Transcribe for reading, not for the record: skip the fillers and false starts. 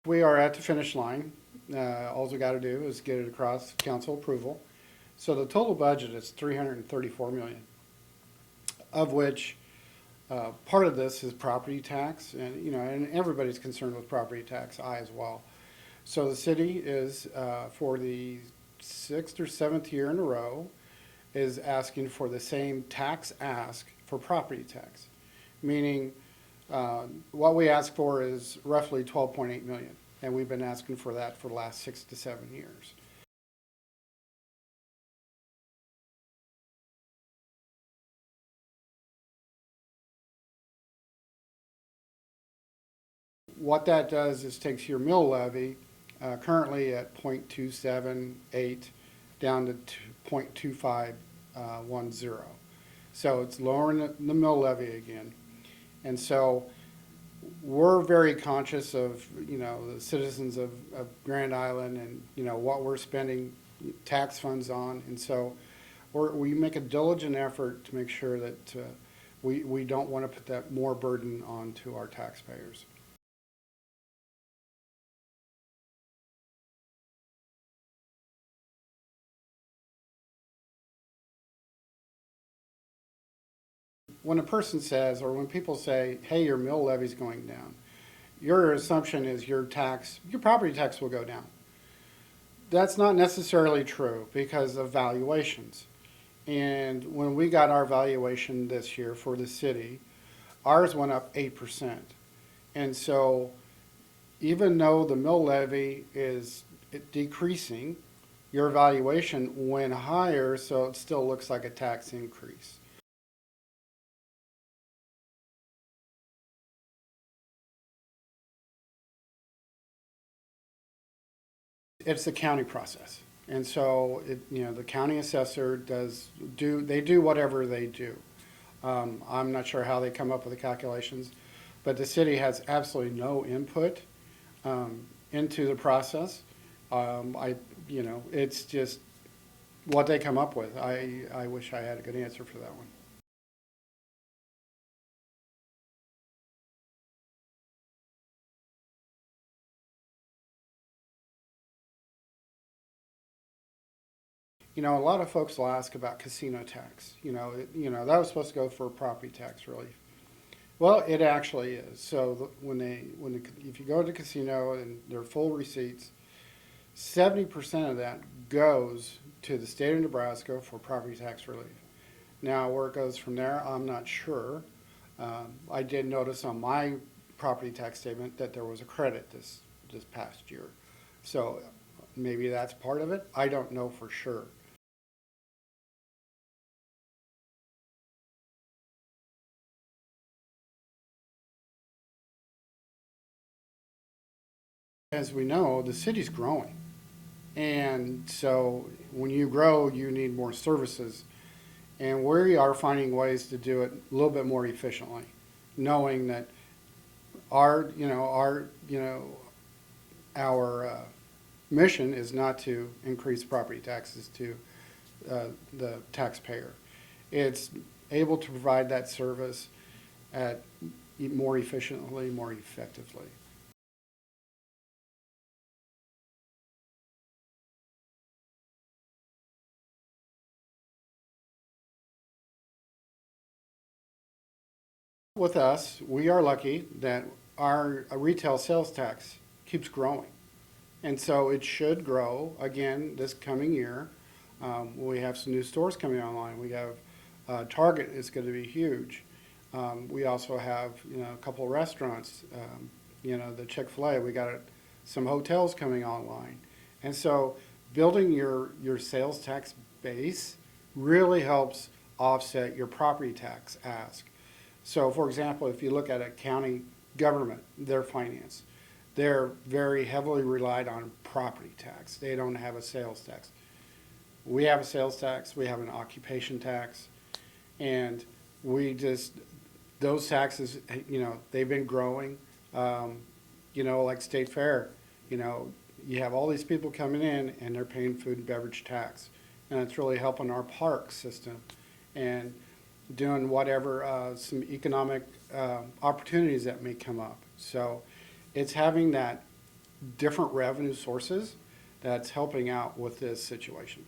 We are at the finish line. All we got to do is get it across council approval. So the total budget is 334 million, of which part of this is property tax, and and everybody's concerned with property tax. I as well. So the city is for the sixth or seventh year in a row is asking for the same tax ask for property tax, meaning what we ask for is roughly 12.8 million, and we've been asking for that for the last 6 to 7 years. What that does is takes your mill levy, currently at 0.278, down to 0.2510. So it's lowering the mill levy again. And so we're very conscious of, the citizens of Grand Island and, what we're spending tax funds on. And so we make a diligent effort to make sure that we don't want to put that more burden onto our taxpayers. When a person says, or when people say, hey, your mill levy's going down, your assumption is your property tax will go down. That's not necessarily true because of valuations. And when we got our valuation this year for the city, ours went up 8%. And so even though the mill levy is decreasing, your valuation went higher, so it still looks like a tax increase. It's the county process. And so, the county assessor they do whatever they do. I'm not sure how they come up with the calculations, but the city has absolutely no input into the process. It's just what they come up with. I wish I had a good answer for that one. A lot of folks will ask about casino tax. That was supposed to go for property tax relief. Well, it actually is. So if you go to the casino and they're full receipts, 70% of that goes to the state of Nebraska for property tax relief. Now, where it goes from there, I'm not sure. I did notice on my property tax statement that there was a credit this past year. So maybe that's part of it. I don't know for sure. As we know, the city's growing. And so when you grow, you need more services. And we are finding ways to do it a little bit more efficiently, knowing that our mission is not to increase property taxes to the taxpayer. It's able to provide that service at more efficiently, more effectively. With us, we are lucky that our retail sales tax keeps growing. And so it should grow again this coming year. We have some new stores coming online. We have Target is going to be huge. We also have a couple of restaurants. The Chick-fil-A. We got some hotels coming online, and so building your sales tax base really helps offset your property tax ask. So, for example, if you look at a county government, their finance, they're very heavily relied on property tax. They don't have a sales tax. We have a sales tax, we have an occupation tax, and those taxes, they've been growing. Like State Fair, you have all these people coming in and they're paying food and beverage tax. And it's really helping our park system and doing whatever, some economic opportunities that may come up. So it's having that different revenue sources that's helping out with this situation.